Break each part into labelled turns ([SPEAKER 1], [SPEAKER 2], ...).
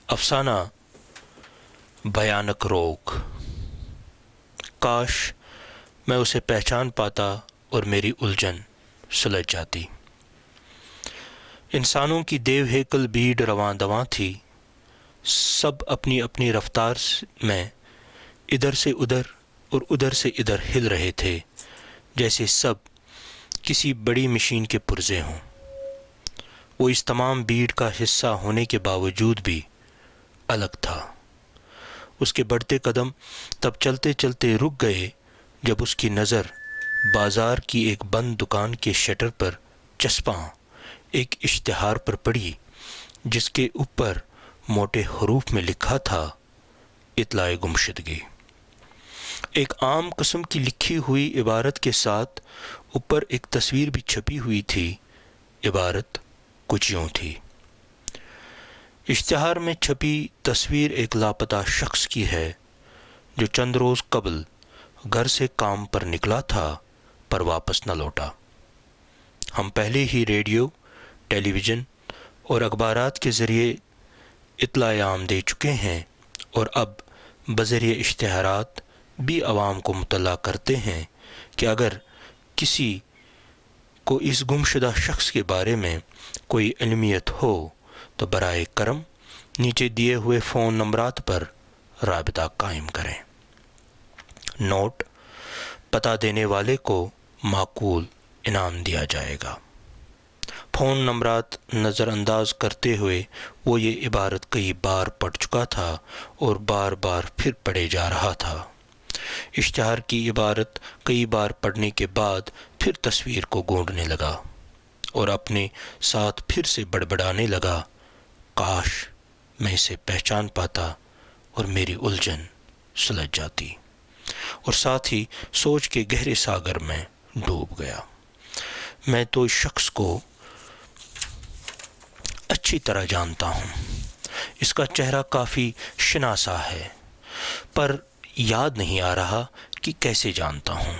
[SPEAKER 1] افسانہ بھیانک روگ۔ کاش میں اسے پہچان پاتا اور میری الجھن سلجھ جاتی۔ انسانوں کی دیو ہیکل بھیڑ رواں دواں تھی، سب اپنی اپنی رفتار میں ادھر سے ادھر اور ادھر سے ادھر ہل رہے تھے، جیسے سب کسی بڑی مشین کے پرزے ہوں۔ وہ اس تمام بھیڑ کا حصہ ہونے کے باوجود بھی الگ تھا۔ اس کے بڑھتے قدم تب چلتے چلتے رک گئے جب اس کی نظر بازار کی ایک بند دکان کے شٹر پر چسپاں ایک اشتہار پر پڑی، جس کے اوپر موٹے حروف میں لکھا تھا اطلاع گمشدگی۔ ایک عام قسم کی لکھی ہوئی عبارت کے ساتھ اوپر ایک تصویر بھی چھپی ہوئی تھی۔ عبارت کچھ یوں تھی: اشتہار میں چھپی تصویر ایک لاپتہ شخص کی ہے جو چند روز قبل گھر سے کام پر نکلا تھا پر واپس نہ لوٹا۔ ہم پہلے ہی ریڈیو، ٹیلی ویژن اور اخبارات کے ذریعے اطلاع عام دے چکے ہیں، اور اب بذریعہ اشتہارات بھی عوام کو مطلع کرتے ہیں کہ اگر کسی کو اس گمشدہ شخص کے بارے میں کوئی علمیت ہو تو برائے کرم نیچے دیے ہوئے فون نمبرات پر رابطہ قائم کریں۔ نوٹ: پتہ دینے والے کو معقول انعام دیا جائے گا۔ فون نمبرات نظر انداز کرتے ہوئے وہ یہ عبارت کئی بار پڑھ چکا تھا اور بار بار پھر پڑھے جا رہا تھا۔ اشتہار کی عبارت کئی بار پڑھنے کے بعد پھر تصویر کو گونڈنے لگا اور اپنے ساتھ پھر سے بڑبڑانے لگا: کاش میں اسے پہچان پاتا اور میری الجھن سلجھ جاتی، اور ساتھ ہی سوچ کے گہرے ساگر میں ڈوب گیا۔ میں تو اس شخص کو اچھی طرح جانتا ہوں، اس کا چہرہ کافی شناسا ہے، پر یاد نہیں آ رہا کہ کیسے جانتا ہوں۔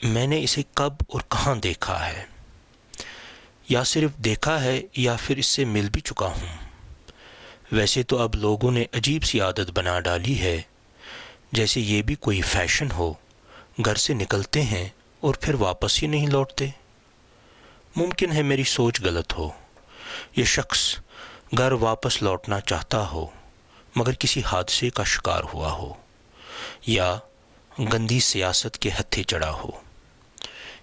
[SPEAKER 1] میں نے اسے کب اور کہاں دیکھا ہے، یا صرف دیکھا ہے یا پھر اس سے مل بھی چکا ہوں۔ ویسے تو اب لوگوں نے عجیب سی عادت بنا ڈالی ہے، جیسے یہ بھی کوئی فیشن ہو، گھر سے نکلتے ہیں اور پھر واپس ہی نہیں لوٹتے۔ ممکن ہے میری سوچ غلط ہو، یہ شخص گھر واپس لوٹنا چاہتا ہو مگر کسی حادثے کا شکار ہوا ہو، یا گندی سیاست کے ہتھے چڑھا ہو۔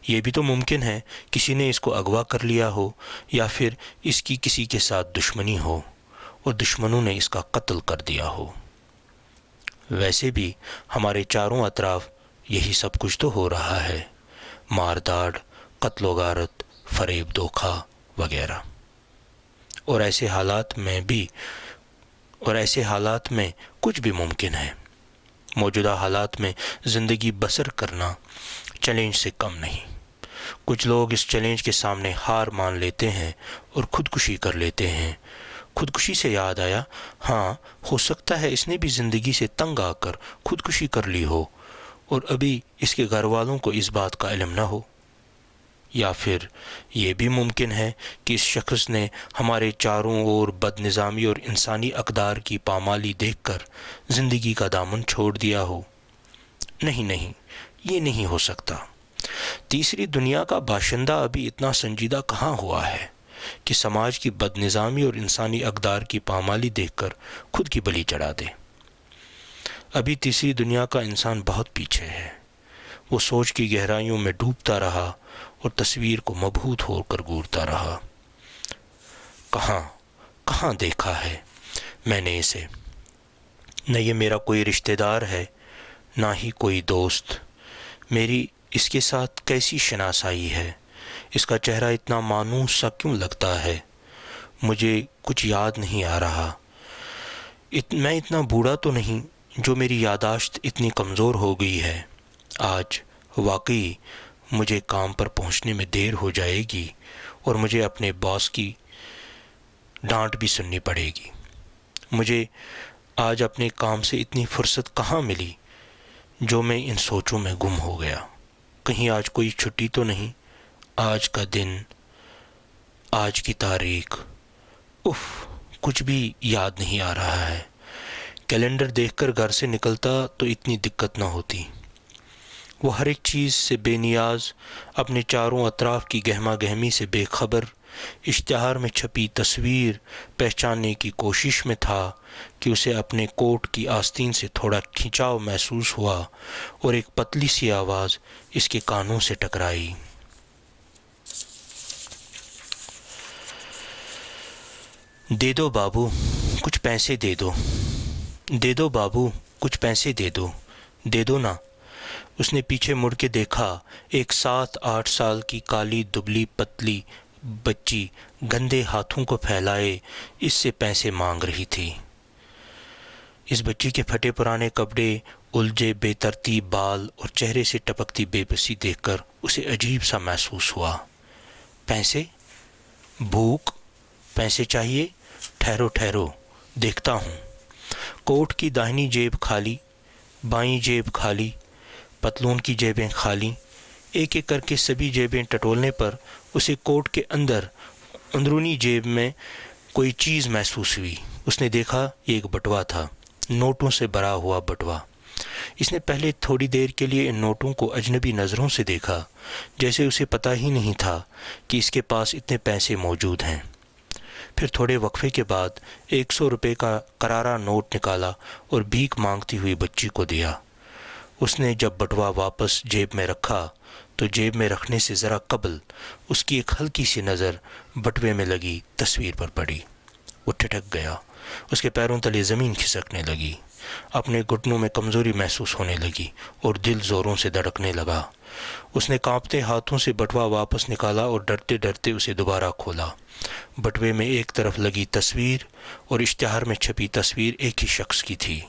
[SPEAKER 1] یہ بھی تو ممکن ہے کسی نے اس کو اغوا کر لیا ہو، یا پھر اس کی کسی کے ساتھ دشمنی ہو اور دشمنوں نے اس کا قتل کر دیا ہو۔ ویسے بھی ہمارے چاروں اطراف یہی سب کچھ تو ہو رہا ہے، مار داڑ، قتل و غارت، فریب، دھوکہ وغیرہ۔ اور ایسے حالات میں کچھ بھی ممکن ہے۔ موجودہ حالات میں زندگی بسر کرنا چیلنج سے کم نہیں۔ کچھ لوگ اس چیلنج کے سامنے ہار مان لیتے ہیں اور خودکشی کر لیتے ہیں۔ خودکشی سے یاد آیا، ہاں، ہو سکتا ہے اس نے بھی زندگی سے تنگ آ کر خودکشی کر لی ہو اور ابھی اس کے گھر والوں کو اس بات کا علم نہ ہو۔ یا پھر یہ بھی ممکن ہے کہ اس شخص نے ہمارے چاروں اور بد نظامی اور انسانی اقدار کی پامالی دیکھ کر زندگی کا دامن چھوڑ دیا ہو۔ نہیں، یہ نہیں ہو سکتا۔ تیسری دنیا کا باشندہ ابھی اتنا سنجیدہ کہاں ہوا ہے کہ سماج کی بد نظامی اور انسانی اقدار کی پامالی دیکھ کر خود کی بلی چڑھا دے۔ ابھی تیسری دنیا کا انسان بہت پیچھے ہے۔ وہ سوچ کی گہرائیوں میں ڈوبتا رہا اور تصویر کو مبہوت ہو کر گورتا رہا۔ کہاں دیکھا ہے میں نے اسے؟ نہ یہ میرا کوئی رشتہ دار ہے، نہ ہی کوئی دوست۔ میری اس کے ساتھ کیسی شناسائی ہے؟ اس کا چہرہ اتنا مانوس سا کیوں لگتا ہے؟ مجھے کچھ یاد نہیں آ رہا۔ میں اتنا بوڑھا تو نہیں جو میری یادداشت اتنی کمزور ہو گئی ہے۔ آج واقعی مجھے کام پر پہنچنے میں دیر ہو جائے گی اور مجھے اپنے باس کی ڈانٹ بھی سننی پڑے گی۔ مجھے آج اپنے کام سے اتنی فرصت کہاں ملی جو میں ان سوچوں میں گم ہو گیا۔ کہیں آج کوئی چھٹی تو نہیں؟ آج کا دن، آج کی تاریخ، کچھ بھی یاد نہیں آ رہا ہے۔ کیلنڈر دیکھ کر گھر سے نکلتا تو اتنی دقت نہ ہوتی۔ وہ ہر ایک چیز سے بے نیاز، اپنے چاروں اطراف کی گہما گہمی سے بے خبر، اشتہار میں چھپی تصویر پہچاننے کی کوشش میں تھا کہ اسے اپنے کوٹ کی آستین سے تھوڑا کھنچاؤ محسوس ہوا اور ایک پتلی سی آواز اس کے کانوں سے ٹکرائی۔ دے دو بابو، کچھ پیسے دے دو، دے دو بابو، کچھ پیسے دے دو، دے دو نا۔ اس نے پیچھے مڑ کے دیکھا، ایک 7-8 سال کی کالی دبلی پتلی بچی گندے ہاتھوں کو پھیلائے اس سے پیسے مانگ رہی تھی۔ اس بچی کے پھٹے پرانے کپڑے، الجھے بے ترتیب بال اور چہرے سے ٹپکتی بے بسی دیکھ کر اسے عجیب سا محسوس ہوا۔ پیسے؟ بھوک؟ پیسے چاہیے؟ ٹھہرو ٹھہرو، دیکھتا ہوں۔ کوٹ کی داہنی جیب خالی، بائیں جیب خالی، پتلون کی جیبیں خالی۔ ایک ایک کر کے سبھی جیبیں ٹٹولنے پر اسے کوٹ کے اندرونی جیب میں کوئی چیز محسوس ہوئی۔ اس نے دیکھا یہ ایک بٹوا تھا، نوٹوں سے بھرا ہوا بٹوا۔ اس نے پہلے تھوڑی دیر کے لیے ان نوٹوں کو اجنبی نظروں سے دیکھا، جیسے اسے پتہ ہی نہیں تھا کہ اس کے پاس اتنے پیسے موجود ہیں۔ پھر تھوڑے وقفے کے بعد 100 روپے کا کرارا نوٹ نکالا اور بھیک مانگتی ہوئی بچی کو دیا۔ اس نے جب بٹوا واپس جیب میں رکھا تو جیب میں رکھنے سے ذرا قبل اس کی ایک ہلکی سی نظر بٹوے میں لگی تصویر پر پڑی۔ وہ ٹھٹک گیا، اس کے پیروں تلے زمین کھسکنے لگی، اپنے گھٹنوں میں کمزوری محسوس ہونے لگی اور دل زوروں سے دھڑکنے لگا۔ اس نے کانپتے ہاتھوں سے بٹوا واپس نکالا اور ڈرتے ڈرتے اسے دوبارہ کھولا۔ بٹوے میں ایک طرف لگی تصویر اور اشتہار میں چھپی تصویر ایک ہی شخص کی تھی۔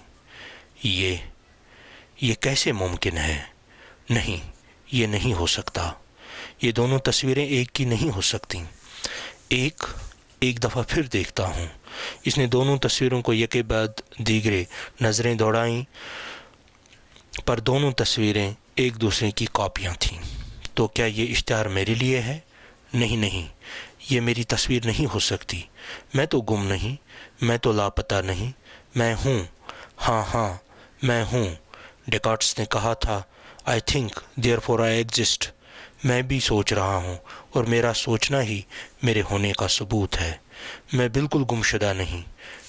[SPEAKER 1] یہ کیسے ممکن ہے؟ نہیں، یہ نہیں ہو سکتا۔ یہ دونوں تصویریں ایک کی نہیں ہو سکتیں۔ ایک دفعہ پھر دیکھتا ہوں۔ اس نے دونوں تصویروں کو یکے بعد دیگرے نظریں دوڑائیں، پر دونوں تصویریں ایک دوسرے کی کاپیاں تھیں۔ تو کیا یہ اشتہار میرے لیے ہے؟ نہیں، یہ میری تصویر نہیں ہو سکتی۔ میں تو گم نہیں، میں تو لاپتہ نہیں، میں ہوں، ہاں، میں ہوں۔ ڈیکارٹس نے کہا تھا I think therefore I exist۔ میں بھی سوچ رہا ہوں اور میرا سوچنا ہی میرے ہونے کا ثبوت ہے۔ میں بالکل گمشدہ نہیں،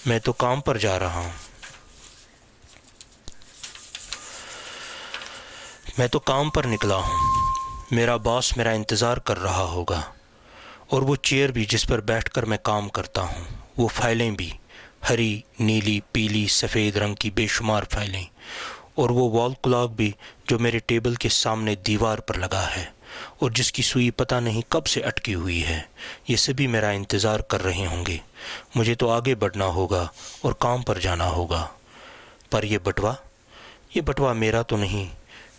[SPEAKER 1] میں تو کام پر جا رہا ہوں، میں تو کام پر نکلا ہوں۔ میرا باس میرا انتظار کر رہا ہوگا، اور وہ چیئر بھی جس پر بیٹھ کر میں کام کرتا ہوں، وہ فائلیں بھی، ہری، نیلی، پیلی، سفید رنگ کی بے شمار فائلیں، اور وہ وال کلاک بھی جو میرے ٹیبل کے سامنے دیوار پر لگا ہے اور جس کی سوئی پتہ نہیں کب سے اٹکی ہوئی ہے۔ یہ سبھی میرا انتظار کر رہے ہوں گے۔ مجھے تو آگے بڑھنا ہوگا اور کام پر جانا ہوگا۔ پر یہ بٹوا میرا تو نہیں،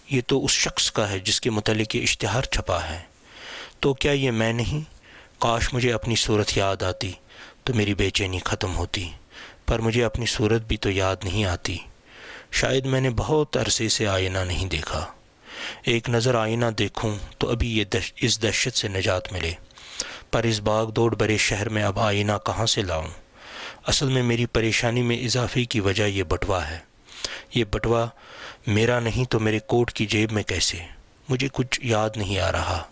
[SPEAKER 1] یہ تو اس شخص کا ہے جس کے متعلق یہ اشتہار چھپا ہے۔ تو کیا یہ میں نہیں؟ کاش مجھے اپنی صورت یاد آتی تو میری بے چینی ختم ہوتی، پر مجھے اپنی صورت بھی تو یاد نہیں آتی۔ شاید میں نے بہت عرصے سے آئینہ نہیں دیکھا۔ ایک نظر آئینہ دیکھوں تو ابھی اس دہشت سے نجات ملے، پر اس باغ دوڑ برے شہر میں اب آئینہ کہاں سے لاؤں؟ اصل میں میری پریشانی میں اضافے کی وجہ یہ بٹوا ہے۔ یہ بٹوا میرا نہیں تو میرے کوٹ کی جیب میں کیسے؟ مجھے کچھ یاد نہیں آ رہا۔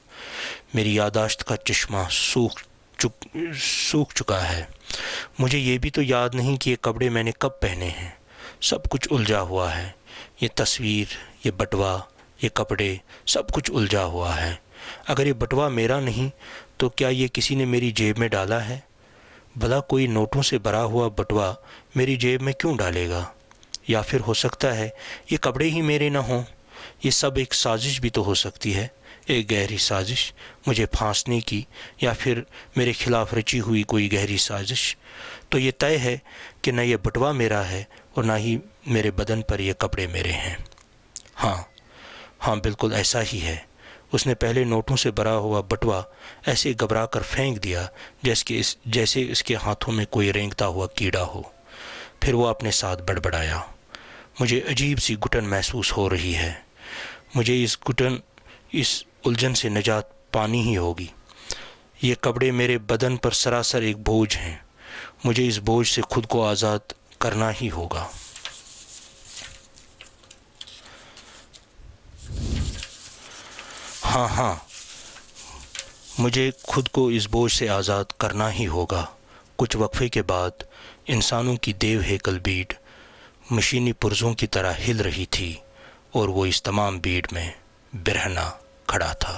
[SPEAKER 1] میری یادداشت کا چشمہ سوکھ چکا ہے۔ مجھے یہ بھی تو یاد نہیں کہ یہ کپڑے میں نے کب پہنے ہیں۔ سب کچھ الجھا ہوا ہے، یہ تصویر، یہ بٹوا، یہ کپڑے، سب کچھ الجھا ہوا ہے۔ اگر یہ بٹوا میرا نہیں تو کیا یہ کسی نے میری جیب میں ڈالا ہے؟ بھلا کوئی نوٹوں سے بھرا ہوا بٹوا میری جیب میں کیوں ڈالے گا؟ یا پھر ہو سکتا ہے یہ کپڑے ہی میرے نہ ہوں۔ یہ سب ایک سازش بھی تو ہو سکتی ہے، ایک گہری سازش مجھے پھانسنے کی، یا پھر میرے خلاف رچی ہوئی کوئی گہری سازش۔ تو یہ طے ہے کہ نہ یہ بٹوا میرا ہے اور نہ ہی میرے بدن پر یہ کپڑے میرے ہیں۔ ہاں، بالکل ایسا ہی ہے۔ اس نے پہلے نوٹوں سے بھرا ہوا بٹوا ایسے گھبرا کر پھینک دیا جیسے اس کے ہاتھوں میں کوئی رینگتا ہوا کیڑا ہو۔ پھر وہ اپنے ساتھ بڑبڑایا، مجھے عجیب سی گھٹن محسوس ہو رہی ہے۔ مجھے اس الجھن سے نجات پانی ہی ہوگی۔ یہ کپڑے میرے بدن پر سراسر ایک بوجھ ہیں۔ مجھے اس بوجھ سے خود کو آزاد کرنا ہی ہوگا۔ ہاں، مجھے خود کو اس بوجھ سے آزاد کرنا ہی ہوگا۔ کچھ وقفے کے بعد انسانوں کی دیو ہیکل بھیڑ مشینی پرزوں کی طرح ہل رہی تھی، اور وہ اس تمام بھیڑ میں برہنہ کھڑا تھا۔